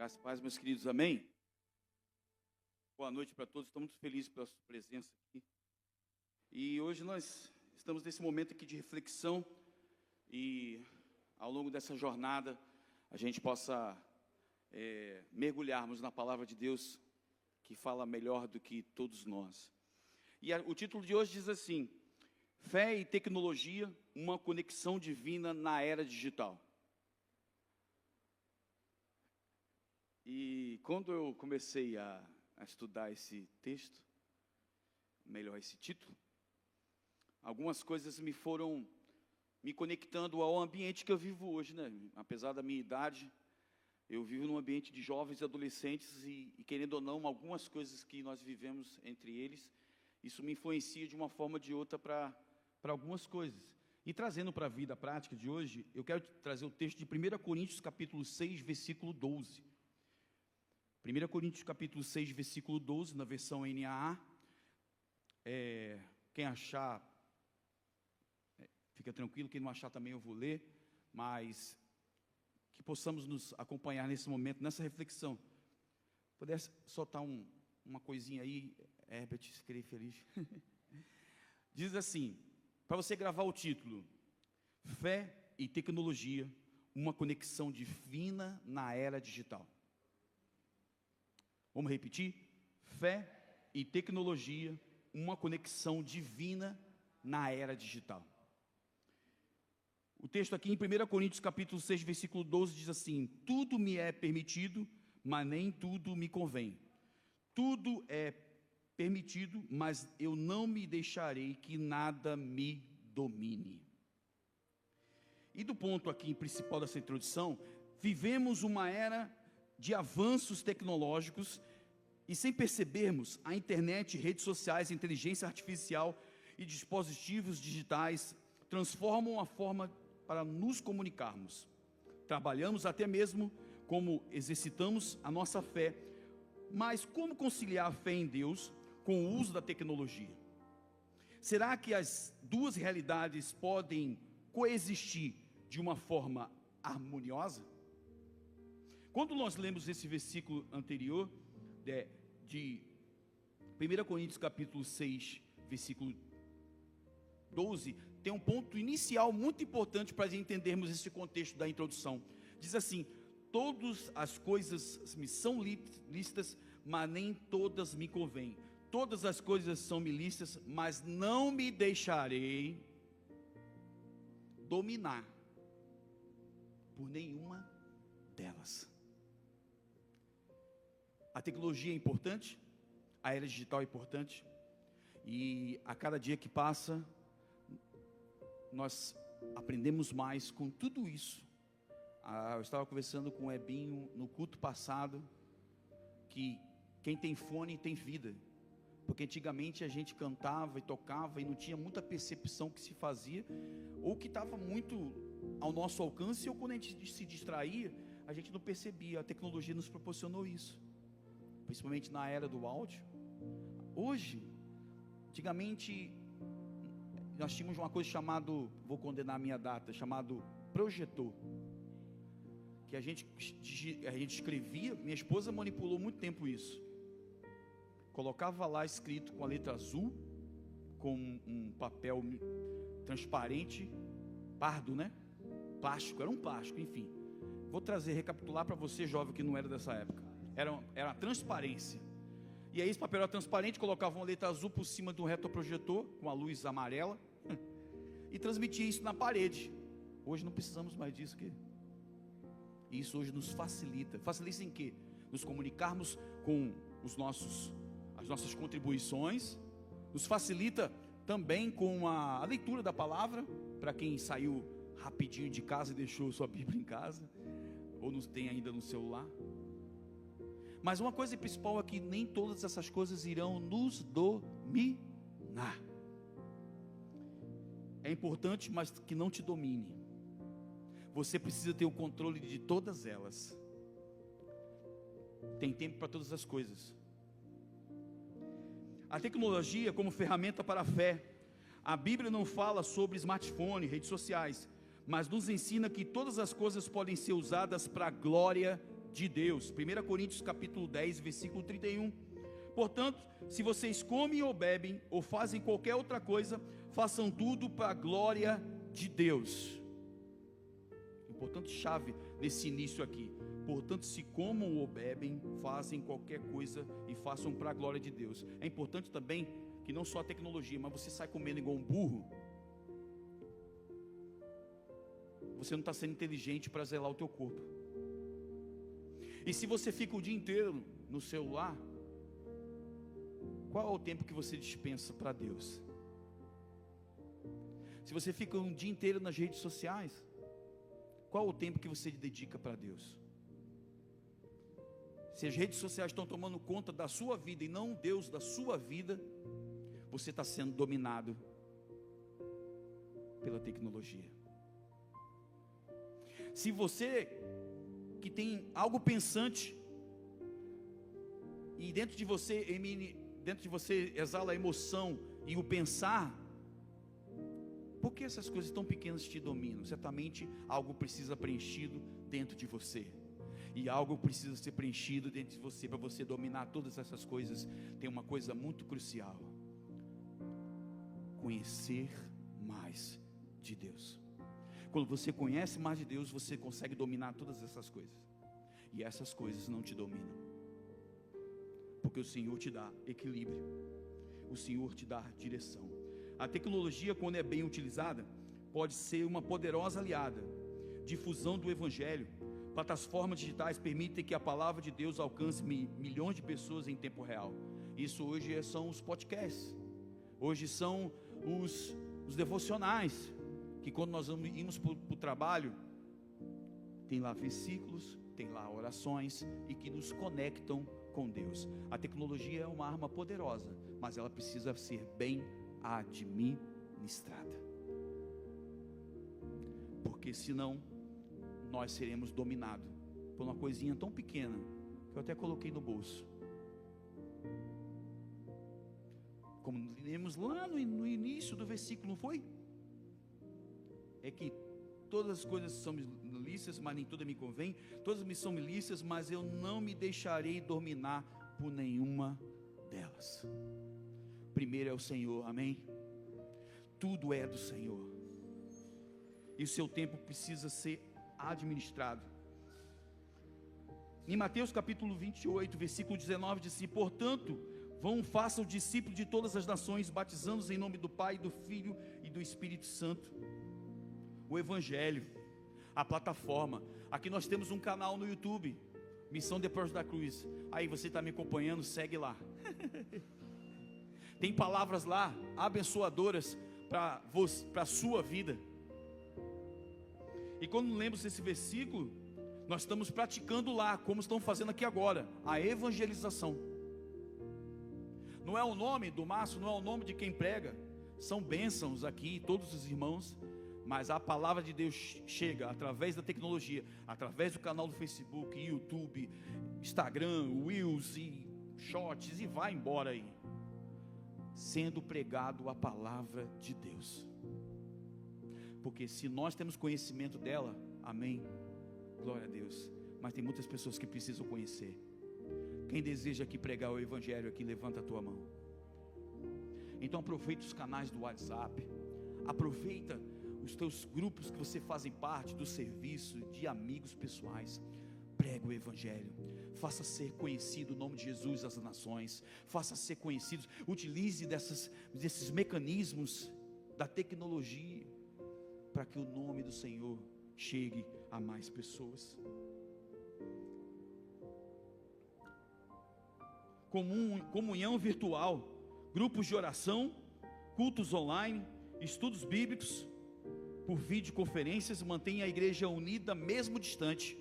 Graças a Deus, meus queridos, amém? Boa noite para todos, estou muito feliz pela sua presença aqui. E hoje nós estamos nesse momento aqui de reflexão e ao longo dessa jornada a gente possa mergulharmos na palavra de Deus que fala melhor do que todos nós. E o título de hoje diz assim: Fé e tecnologia, uma conexão divina na era digital. E quando eu comecei a estudar esse texto, melhor esse título, algumas coisas me foram me conectando ao ambiente que eu vivo hoje, né? Apesar da minha idade, eu vivo num ambiente de jovens e adolescentes e querendo ou não, algumas coisas que nós vivemos entre eles, isso me influencia de uma forma ou de outra para algumas coisas. E trazendo para a vida prática de hoje, eu quero trazer o texto de 1 Coríntios capítulo 6, versículo 12. 1 Coríntios capítulo 6, versículo 12, na versão NAA. Quem achar, fica tranquilo, quem não achar também eu vou ler, mas que possamos nos acompanhar nesse momento, nessa reflexão. Pudesse soltar uma coisinha aí, Herbert, fiquei feliz. Diz assim, para você gravar o título: Fé e tecnologia, uma conexão divina na era digital. Vamos repetir? Fé e tecnologia, uma conexão divina na era digital. O texto aqui em 1 Coríntios capítulo 6, versículo 12 diz assim: tudo me é permitido, mas nem tudo me convém. Tudo é permitido, mas eu não me deixarei que nada me domine. E do ponto aqui principal dessa introdução, vivemos uma era de avanços tecnológicos e, sem percebermos, a internet, redes sociais, inteligência artificial e dispositivos digitais transformam a forma para nos comunicarmos. Trabalhamos até mesmo como exercitamos a nossa fé, mas como conciliar a fé em Deus com o uso da tecnologia? Será que as duas realidades podem coexistir de uma forma harmoniosa? Quando nós lemos esse versículo anterior, de 1 Coríntios capítulo 6, versículo 12, tem um ponto inicial muito importante para entendermos esse contexto da introdução. Diz assim: todas as coisas me são lícitas, mas nem todas me convêm. Todas as coisas são me lícitas, mas não me deixarei dominar por nenhuma delas. A tecnologia é importante, a era digital é importante, e a cada dia que passa, nós aprendemos mais com tudo isso. Eu estava conversando com o Ebinho no culto passado, que quem tem fone tem vida, porque antigamente a gente cantava e tocava e não tinha muita percepção que se fazia, ou que estava muito ao nosso alcance, ou quando a gente se distraía, a gente não percebia. A tecnologia nos proporcionou isso, principalmente na era do áudio. Hoje, antigamente, nós tínhamos uma coisa chamada, vou condenar a minha data, chamado projetor, que a gente escrevia. Minha esposa manipulou muito tempo isso. Colocava lá escrito com a letra azul, com um papel transparente, pardo, né? Plástico, era um plástico, enfim. Vou recapitular para você, jovem, que não era dessa época. Era uma transparência. E aí esse papel era transparente, colocava uma letra azul por cima de um retroprojetor, com a luz amarela, e transmitia isso na parede. Hoje não precisamos mais disso aqui. E isso hoje nos facilita. Facilita em quê? Nos comunicarmos com as nossas contribuições. Nos facilita também com a leitura da palavra, para quem saiu rapidinho de casa e deixou sua Bíblia em casa, ou não tem ainda no celular. Mas uma coisa principal é que nem todas essas coisas irão nos dominar. É importante, mas que não te domine. Você precisa ter o controle de todas elas. Tem tempo para todas as coisas. A tecnologia como ferramenta para a fé. A Bíblia não fala sobre smartphone, redes sociais, mas nos ensina que todas as coisas podem ser usadas para a glória de Deus. 1 Coríntios capítulo 10, versículo 31. Portanto, se vocês comem ou bebem, ou fazem qualquer outra coisa, façam tudo para a glória de Deus. Importante chave nesse início aqui. Portanto, se comam ou bebem, fazem qualquer coisa e façam para a glória de Deus. É importante também que não só a tecnologia, mas você sai comendo igual um burro, você não está sendo inteligente para zelar o teu corpo. E se você fica o dia inteiro no celular, qual é o tempo que você dispensa para Deus? Se você fica um dia inteiro nas redes sociais, qual é o tempo que você dedica para Deus? Se as redes sociais estão tomando conta da sua vida e não Deus da sua vida, você está sendo dominado pela tecnologia. Se você que tem algo pensante e dentro de você exala a emoção e o pensar, por que essas coisas tão pequenas te dominam? Certamente algo precisa preenchido dentro de você. E algo precisa ser preenchido dentro de você para você dominar todas essas coisas. Tem uma coisa muito crucial: conhecer mais de Deus. Quando você conhece mais de Deus, você consegue dominar todas essas coisas. E essas coisas não te dominam, porque o Senhor te dá equilíbrio, o Senhor te dá direção. A tecnologia, quando é bem utilizada, pode ser uma poderosa aliada. Difusão do Evangelho. Plataformas digitais permitem que a palavra de Deus alcance milhões de pessoas em tempo real. Isso hoje são os podcasts. Hoje são os devocionais, que quando nós íamos para o trabalho, tem lá versículos, tem lá orações, e que nos conectam com Deus. A tecnologia é uma arma poderosa, mas ela precisa ser bem administrada, porque senão nós seremos dominados por uma coisinha tão pequena, que eu até coloquei no bolso. Como lemos lá no início do versículo, não foi? É que todas as coisas são lícitas, mas nem todas me convêm. Todas me são lícitas, mas eu não me deixarei dominar por nenhuma delas. Primeiro é o Senhor, amém? Tudo é do Senhor, e o seu tempo precisa ser administrado. Em Mateus capítulo 28, versículo 19, diz assim: portanto, vão, façam discípulos de todas as nações, batizando-os em nome do Pai, do Filho e do Espírito Santo. O Evangelho, a plataforma. Aqui nós temos um canal no YouTube, Missão Depois da Cruz. Aí você está me acompanhando, segue lá. Tem palavras lá abençoadoras para a sua vida. E quando lemos esse versículo, nós estamos praticando lá, como estão fazendo aqui agora, a evangelização. Não é o nome do Márcio, não é o nome de quem prega, são bênçãos aqui, todos os irmãos, mas a palavra de Deus chega através da tecnologia, através do canal do Facebook, YouTube, Instagram, Reels e Shorts, e vai embora aí, sendo pregado a palavra de Deus. Porque se nós temos conhecimento dela, amém, glória a Deus, mas tem muitas pessoas que precisam conhecer. Quem deseja aqui pregar o Evangelho aqui, levanta a tua mão. Então aproveita os canais do WhatsApp, aproveita os teus grupos que você fazem parte do serviço, de amigos pessoais. Prega o Evangelho, faça ser conhecido o nome de Jesus às nações, faça ser conhecidos, utilize desses mecanismos da tecnologia, para que o nome do Senhor chegue a mais pessoas. Comunhão virtual, grupos de oração, cultos online, estudos bíblicos por videoconferências, mantém a igreja unida mesmo distante.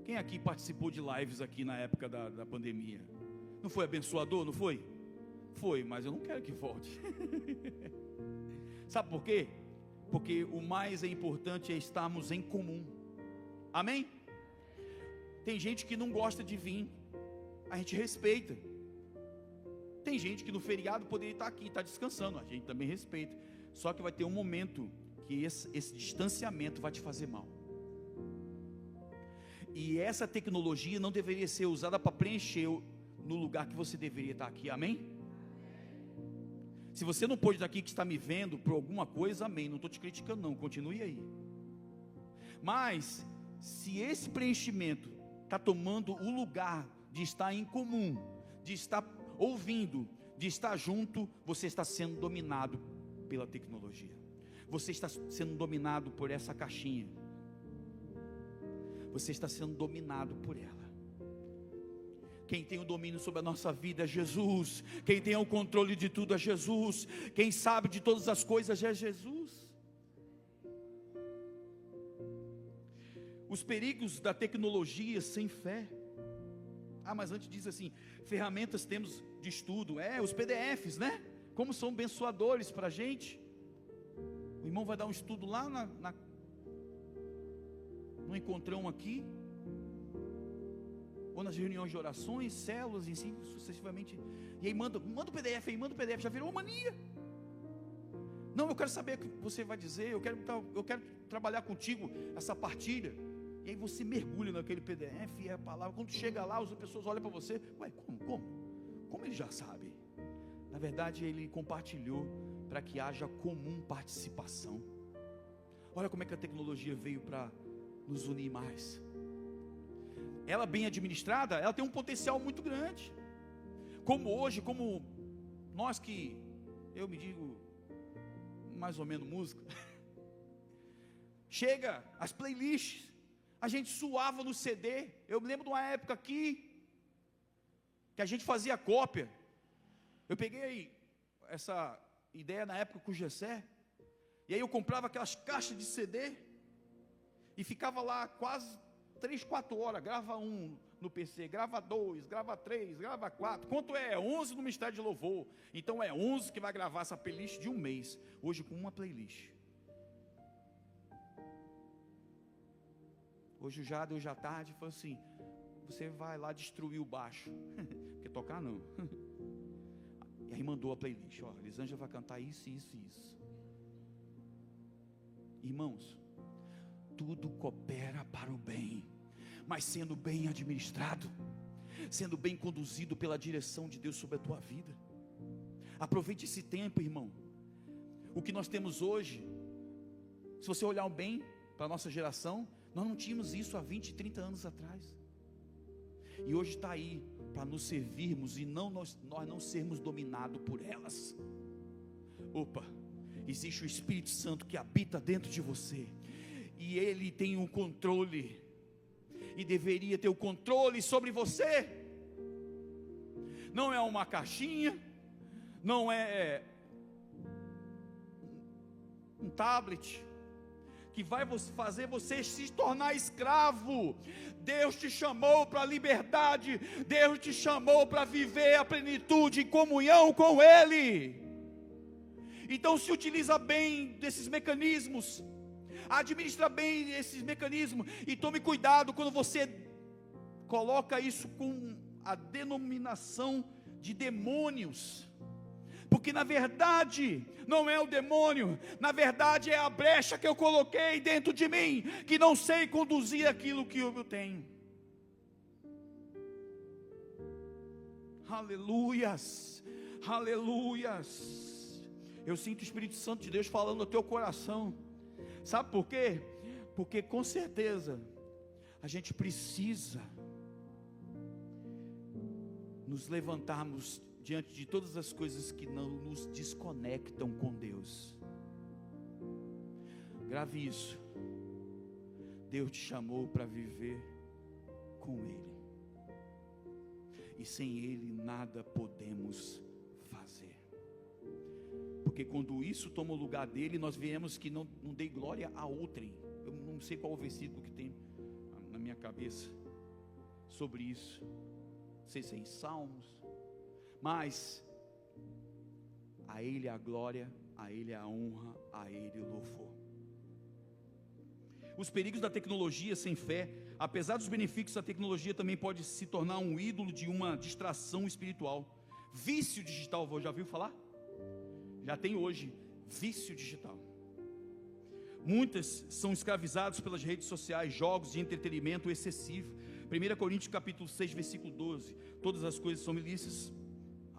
Quem aqui participou de lives aqui na época da pandemia? Não foi abençoador, não foi? Foi, mas eu não quero que volte. Sabe por quê? Porque o mais importante é estarmos em comum. Amém? Tem gente que não gosta de vir, a gente respeita. Tem gente que no feriado poderia estar aqui, está descansando, a gente também respeita. Só que vai ter um momento que esse distanciamento vai te fazer mal. E essa tecnologia não deveria ser usada para preencher no lugar que você deveria estar aqui, amém? Se você não pôde estar aqui, que está me vendo por alguma coisa, amém, não estou te criticando não, continue aí. Mas, se esse preenchimento está tomando o lugar de estar em comum, de estar ouvindo, de estar junto, você está sendo dominado pela tecnologia. Você está sendo dominado por essa caixinha. Você está sendo dominado por ela. Quem tem o domínio sobre a nossa vida é Jesus. Quem tem o controle de tudo é Jesus. Quem sabe de todas as coisas é Jesus. Os perigos da tecnologia sem fé. Mas antes diz assim, ferramentas temos de estudo, os PDFs, né? Como são abençoadores para a gente. O irmão vai dar um estudo lá no encontrão aqui, ou nas reuniões de orações, células, e assim sucessivamente. E aí manda o PDF aí, manda o PDF, já virou mania. Não, eu quero saber o que você vai dizer, eu quero trabalhar contigo essa partilha. E aí você mergulha naquele PDF e a palavra, quando chega lá, as pessoas olham para você, como ele já sabe? Na verdade ele compartilhou para que haja comum participação. Olha como é que a tecnologia veio para nos unir mais. Ela bem administrada, ela tem um potencial muito grande. Como hoje, como nós que, eu me digo mais ou menos música, chega as playlists, a gente suava no CD. Eu me lembro de uma época aqui que a gente fazia cópia. Eu peguei essa ideia na época com o Gessé, e aí eu comprava aquelas caixas de CD e ficava lá quase 3, 4 horas, grava 1 no PC, grava 2, grava 3, grava 4, quanto é? 11 no Ministério de Louvor, então é 11 que vai gravar essa playlist de um mês, hoje com uma playlist. Hoje o Jade, hoje à tarde, falou assim, você vai lá destruir o baixo, porque tocar não, e aí mandou a playlist, Elisângela vai cantar isso, isso e isso. Irmãos, tudo coopera para o bem, mas sendo bem administrado, sendo bem conduzido pela direção de Deus sobre a tua vida. Aproveite esse tempo, irmão. O que nós temos hoje, se você olhar bem para a nossa geração, nós não tínhamos isso há 20, 30 anos atrás, e hoje está aí para nos servirmos e nós não sermos dominados por elas. Existe o Espírito Santo que habita dentro de você, e ele tem um controle, e deveria ter o controle sobre você. Não é uma caixinha, não é um tablet que vai fazer você se tornar escravo. Deus te chamou para a liberdade, Deus te chamou para viver a plenitude em comunhão com Ele. Então se utiliza bem desses mecanismos, administra bem esses mecanismos, e tome cuidado quando você coloca isso com a denominação de demônios, porque na verdade não é o demônio, na verdade é a brecha que eu coloquei dentro de mim, que não sei conduzir aquilo que eu tenho. Aleluias, aleluias. Eu sinto o Espírito Santo de Deus falando no teu coração. Sabe por quê? Porque com certeza a gente precisa nos levantarmos diante de todas as coisas que não nos desconectam com Deus. Grave isso. Deus te chamou para viver com Ele, e sem Ele nada podemos fazer. Porque quando isso toma o lugar dele, nós vemos que não dei glória a outrem. Eu não sei qual o versículo que tem na minha cabeça sobre isso. Não sei se é em Salmos. Mas a Ele a glória, a Ele a honra, a Ele o louvor. Os perigos da tecnologia sem fé, apesar dos benefícios da tecnologia, também pode se tornar um ídolo de uma distração espiritual. Vício digital, já viu falar? Já tem hoje vício digital. Muitas são escravizadas pelas redes sociais, jogos de entretenimento excessivo. 1 Coríntios capítulo 6, versículo 12. Todas as coisas são ilícitas,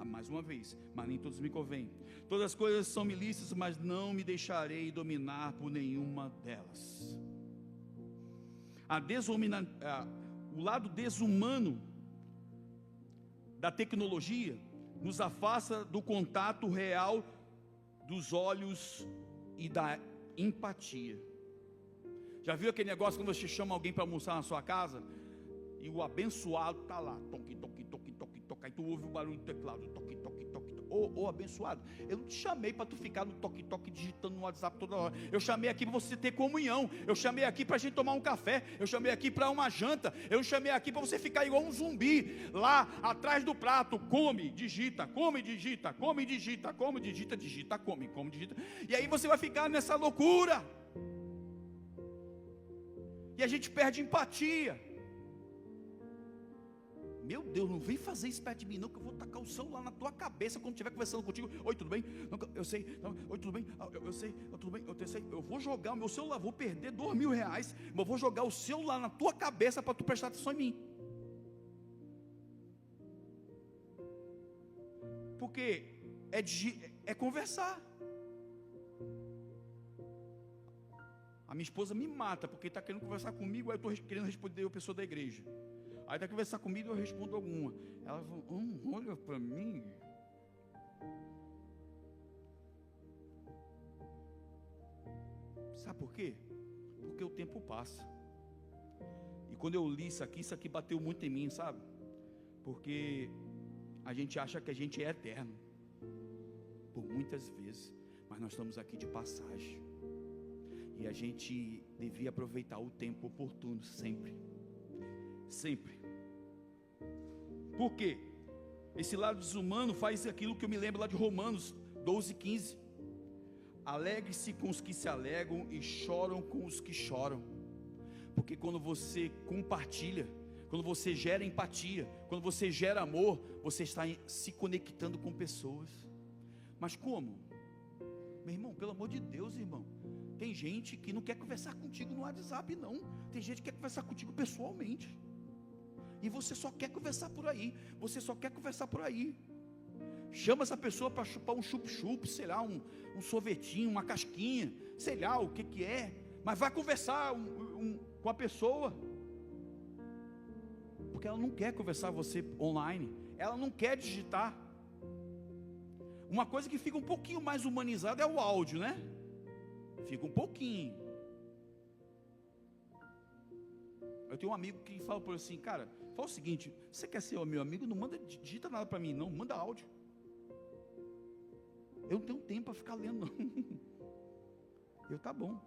mais uma vez, mas nem todas me convêm. Todas as coisas são me lícitas, mas não me deixarei dominar por nenhuma delas. O lado desumano da tecnologia nos afasta do contato real dos olhos e da empatia. Já viu aquele negócio quando você chama alguém para almoçar na sua casa e o abençoado está lá, toque, toque, toque, toque, toque, aí tu ouve o barulho do teclado, toque, toque, toque, toque. Ô abençoado, eu não te chamei para tu ficar no toque, toque, digitando no WhatsApp toda hora. Eu chamei aqui para você ter comunhão. Eu chamei aqui para a gente tomar um café. Eu chamei aqui para uma janta. Eu chamei aqui para você ficar igual um zumbi lá atrás do prato. Come, digita, come, digita, come, digita, come, digita, digita, come, come, digita. E aí você vai ficar nessa loucura. E a gente perde empatia. Meu Deus, não vem fazer isso perto de mim não, que eu vou tacar o celular na tua cabeça quando estiver conversando contigo. Oi, tudo bem? Não, eu sei. Não, oi, tudo bem? Eu sei. Tudo bem? Eu sei. Eu vou jogar o meu celular, vou perder R$2.000, mas eu vou jogar o celular na tua cabeça para tu prestar atenção em mim. Porque é conversar. A minha esposa me mata porque está querendo conversar comigo, aí eu estou querendo responder a pessoa da igreja. Aí está conversar comigo e eu respondo alguma. Ela fala, olha para mim. Sabe por quê? Porque o tempo passa. E quando eu li isso aqui bateu muito em mim, sabe? Porque a gente acha que a gente é eterno. Por muitas vezes. Mas nós estamos aqui de passagem. E a gente devia aproveitar o tempo oportuno sempre. Sempre. Por quê? Esse lado desumano faz aquilo que eu me lembro lá de Romanos 12:15. Alegre-se com os que se alegram e choram com os que choram. Porque quando você compartilha, quando você gera empatia, quando você gera amor, você está se conectando com pessoas. Mas como? Meu irmão, pelo amor de Deus, irmão. Tem gente que não quer conversar contigo no WhatsApp, não. Tem gente que quer conversar contigo pessoalmente. E você só quer conversar por aí. Você só quer conversar por aí. Chama essa pessoa para chupar um chup-chup, sei lá, um sorvetinho, uma casquinha, sei lá o que é. Mas vai conversar com a pessoa. Porque ela não quer conversar com você online. Ela não quer digitar. Uma coisa que fica um pouquinho mais humanizada é o áudio, né? Fica um pouquinho. Eu tenho um amigo que fala por assim, cara, fala o seguinte, você quer ser meu amigo? Não manda, digita nada para mim não, manda áudio. Eu não tenho tempo para ficar lendo não. Tá bom.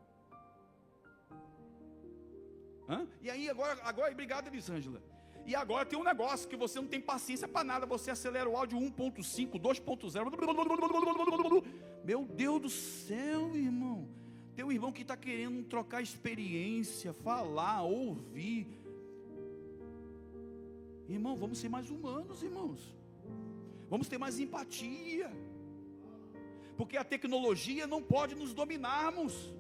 E aí agora obrigado Elisângela. E agora tem um negócio que você não tem paciência para nada, você acelera o áudio 1.5, 2.0. Meu Deus do céu, irmão. Tem um irmão que está querendo trocar experiência, falar, ouvir. Irmão, vamos ser mais humanos, irmãos. Vamos ter mais empatia. Porque a tecnologia não pode nos dominarmos.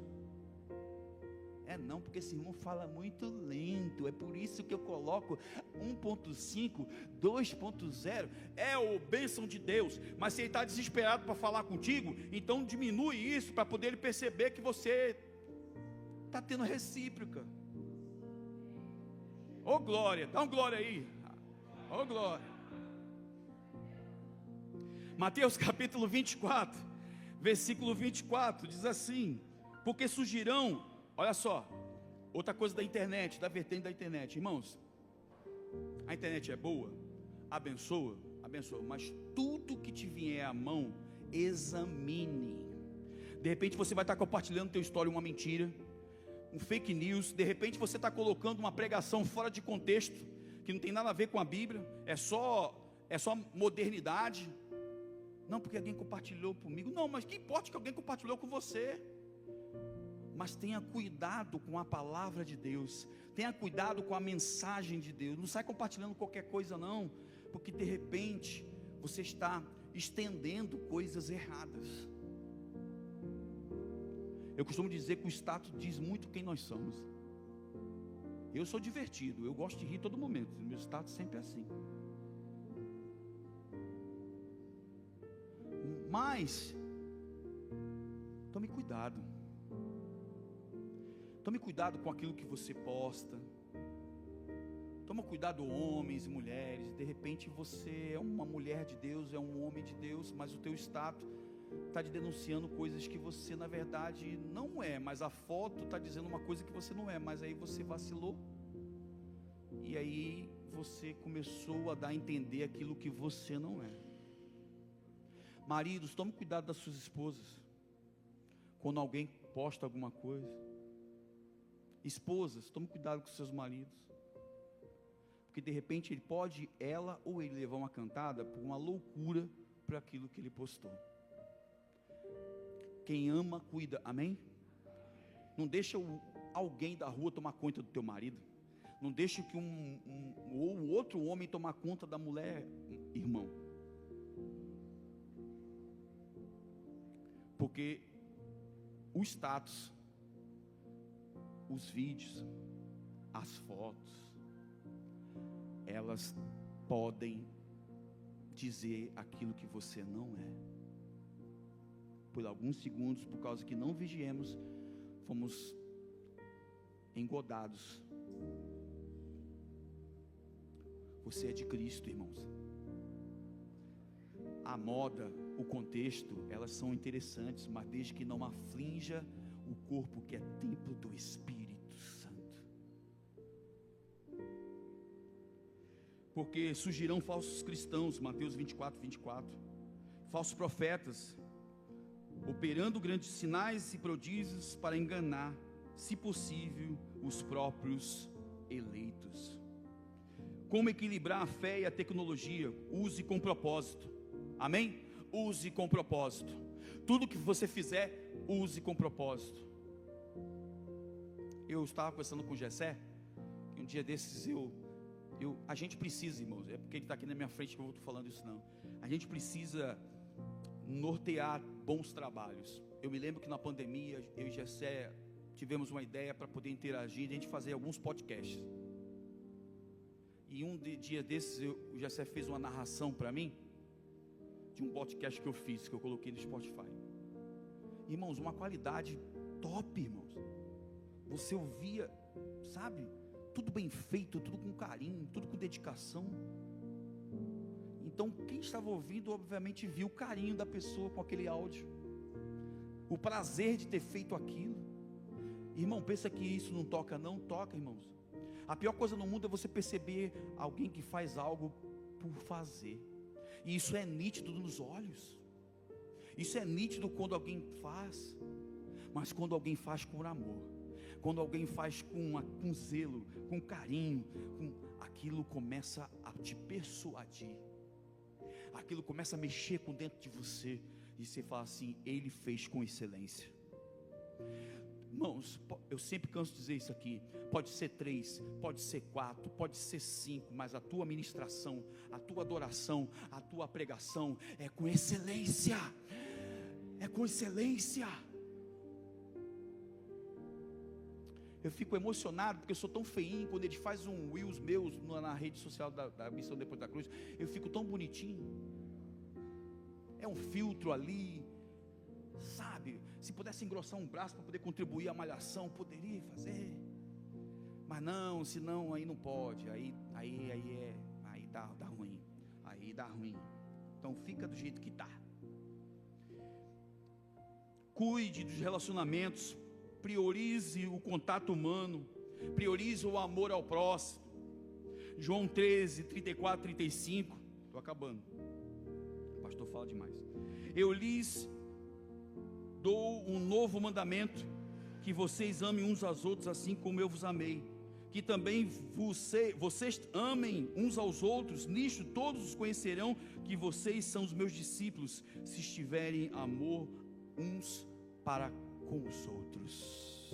Não, porque esse irmão fala muito lento. É por isso que eu coloco 1.5, 2.0. É a bênção de Deus. Mas se ele está desesperado para falar contigo, então diminui isso para poder ele perceber que você está tendo recíproca. Ô glória, dá um glória aí. Ô glória. Mateus capítulo 24, versículo 24, diz assim: porque surgirão, olha só, outra coisa da internet, da vertente da internet, irmãos, a internet é boa, abençoa, mas tudo que te vier à mão, examine. De repente você vai estar compartilhando teu história uma mentira, um fake news. De repente você está colocando uma pregação fora de contexto, que não tem nada a ver com a Bíblia, é só modernidade. Não, porque alguém compartilhou comigo. Não, mas que importa que alguém compartilhou com você? Mas tenha cuidado com a palavra de Deus, tenha cuidado com a mensagem de Deus. Não sai compartilhando qualquer coisa não, porque de repente você está estendendo coisas erradas. Eu costumo dizer que o status diz muito quem nós somos. Eu sou divertido, eu gosto de rir todo momento. Meu status sempre é assim. Mas tome cuidado. Tome cuidado com aquilo que você posta. Toma cuidado, homens e mulheres. De repente você é uma mulher de Deus, é um homem de Deus, mas o teu status está te denunciando coisas que você na verdade não é. Mas a foto está dizendo uma coisa que você não é. Mas aí você vacilou. E aí você começou a dar a entender aquilo que você não é. Maridos, tome cuidado das suas esposas. Quando alguém posta alguma coisa. Esposas, tome cuidado com seus maridos. Porque de repente ele pode, ela ou ele levar uma cantada por uma loucura para aquilo que ele postou. Quem ama, cuida, amém? Não deixa alguém da rua tomar conta do teu marido. Não deixa que ou outro homem tomar conta da mulher, irmão. Porque o status, os vídeos, as fotos, elas podem dizer aquilo que você não é. Por alguns segundos, por causa que não vigiemos, fomos engodados. Você é de Cristo, irmãos. A moda, o contexto, elas são interessantes, mas desde que não aflinja o corpo que é templo do Espírito Santo. Porque surgirão falsos cristãos, Mateus 24, falsos profetas, operando grandes sinais e prodígios para enganar, se possível, os próprios eleitos. Como equilibrar a fé e a tecnologia? Use com propósito. Amém? Use com propósito. Tudo que você fizer, use com propósito. Eu estava conversando com o Gessé, que um dia desses a gente precisa, irmãos, é porque ele está aqui na minha frente que eu estou falando isso não. A gente precisa nortear bons trabalhos. Eu me lembro que na pandemia, eu e Gessé tivemos uma ideia para poder interagir, a gente fazer alguns podcasts. E dia desses, o Gessé fez uma narração para mim, de um podcast que eu fiz, que eu coloquei no Spotify. Irmãos, uma qualidade top, irmãos. Você ouvia, sabe, tudo bem feito, tudo com carinho, tudo com dedicação. Então, quem estava ouvindo, obviamente, viu o carinho da pessoa com aquele áudio. O prazer de ter feito aquilo. Irmão, pensa que isso não toca? Não toca, irmãos. A pior coisa no mundo é você perceber alguém que faz algo por fazer. E isso é nítido nos olhos. Isso é nítido quando alguém faz. Mas quando alguém faz com amor, quando alguém faz com zelo, com carinho, aquilo começa a te persuadir. Aquilo começa a mexer com dentro de você. E você fala assim, ele fez com excelência. Irmãos, eu sempre canso de dizer isso aqui. Pode ser 3, pode ser 4, pode ser 5, mas a tua ministração, a tua adoração, a tua pregação é com excelência. É com excelência. Eu fico emocionado porque eu sou tão feinho. Quando ele faz um reels meus na rede social da Missão Depois da Cruz, eu fico tão bonitinho. É um filtro ali, sabe? Se pudesse engrossar um braço para poder contribuir à malhação, poderia fazer. Mas não, senão aí não pode. Aí dá ruim. Aí dá ruim. Então fica do jeito que está. Cuide dos relacionamentos. Priorize o contato humano. Priorize o amor ao próximo. João 13, 34, 35. Estou acabando. O pastor fala demais. Eu lhes dou um novo mandamento, que vocês amem uns aos outros assim como eu vos amei. Que também vocês amem uns aos outros. Nisto todos os conhecerão que vocês são os meus discípulos, se estiverem amor uns para com os outros.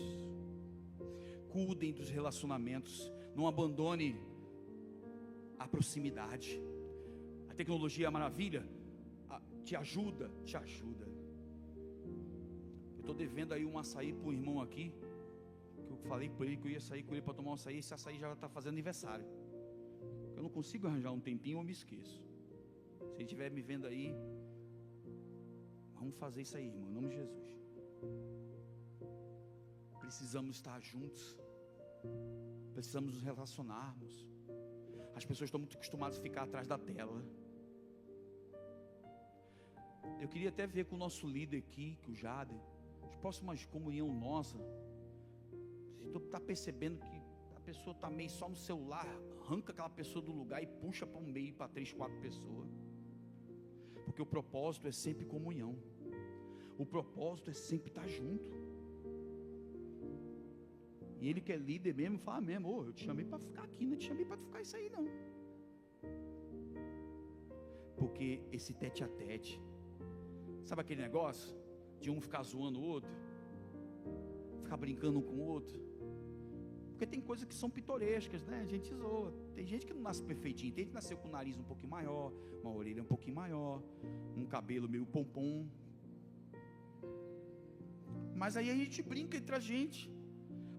Cuidem dos relacionamentos. Não abandone a proximidade. A tecnologia é maravilha, te ajuda. Eu estou devendo aí um açaí para um irmão aqui, que eu falei para ele que eu ia sair com ele para tomar um açaí. Esse açaí já está fazendo aniversário. Eu não consigo arranjar um tempinho, eu me esqueço. Se ele estiver me vendo aí, vamos fazer isso aí, irmão, em nome de Jesus. Precisamos estar juntos, precisamos nos relacionarmos. As pessoas estão muito acostumadas a ficar atrás da tela. Eu queria até ver com o nosso líder aqui, que o Jader, as próximas comunhão nossa. Se tu está percebendo que a pessoa está meio só no celular, arranca aquela pessoa do lugar e puxa para o meio, para 3, 4 pessoas. Porque o propósito é sempre comunhão. O propósito é sempre estar junto. E ele que é líder mesmo, fala mesmo, eu te chamei para ficar aqui, não te chamei para ficar isso aí não. Porque esse tete a tete, sabe aquele negócio de um ficar zoando o outro, ficar brincando um com o outro? Porque tem coisas que são pitorescas, né? A gente zoa. Tem gente que não nasce perfeitinho, tem gente que nasceu com o nariz um pouquinho maior, uma orelha um pouquinho maior, um cabelo meio pompom. Mas aí a gente brinca entre a gente.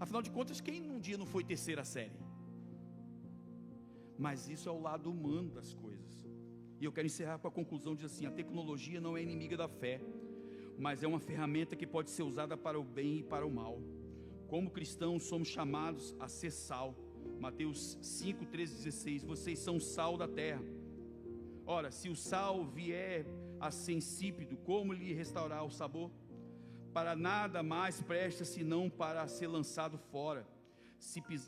Afinal de contas, quem um dia não foi terceira série? Mas isso é o lado humano das coisas. E eu quero encerrar com a conclusão de assim: a tecnologia não é inimiga da fé, mas é uma ferramenta que pode ser usada para o bem e para o mal. Como cristãos somos chamados a ser sal. Mateus 5, 13, 16, vocês são sal da terra. Ora, se o sal vier a ser insípido, como lhe restaurar o sabor? Para nada mais presta senão para ser lançado fora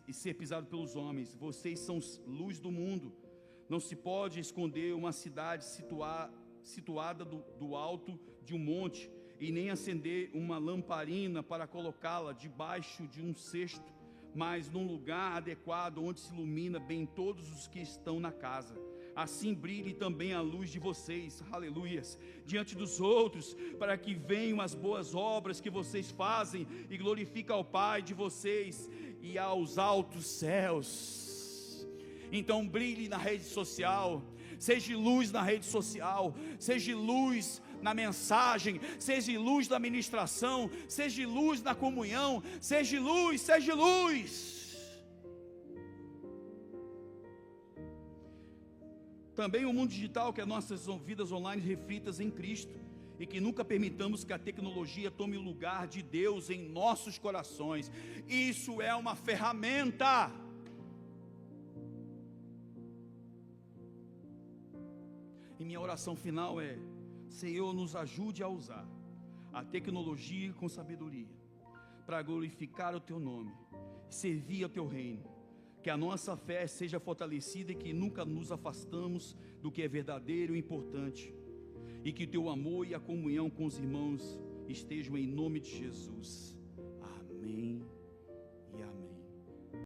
e ser pisado pelos homens. Vocês são luz do mundo. Não se pode esconder uma cidade situada do alto de um monte, e nem acender uma lamparina para colocá-la debaixo de um cesto, mas num lugar adequado, onde se ilumina bem todos os que estão na casa. Assim brilhe também a luz de vocês, aleluias, diante dos outros, para que venham as boas obras que vocês fazem e glorifiquem ao Pai de vocês e aos altos céus. Então brilhe na rede social, seja luz na rede social, seja luz na mensagem, seja luz na ministração, seja luz na comunhão, seja luz, seja luz. Também o mundo digital, que as nossas vidas online reflitas em Cristo, e que nunca permitamos que a tecnologia tome o lugar de Deus em nossos corações. Isso é uma ferramenta. E minha oração final é: Senhor, nos ajude a usar a tecnologia com sabedoria, para glorificar o Teu nome, servir ao Teu reino. Que a nossa fé seja fortalecida e que nunca nos afastamos do que é verdadeiro e importante. E que o Teu amor e a comunhão com os irmãos estejam em nome de Jesus.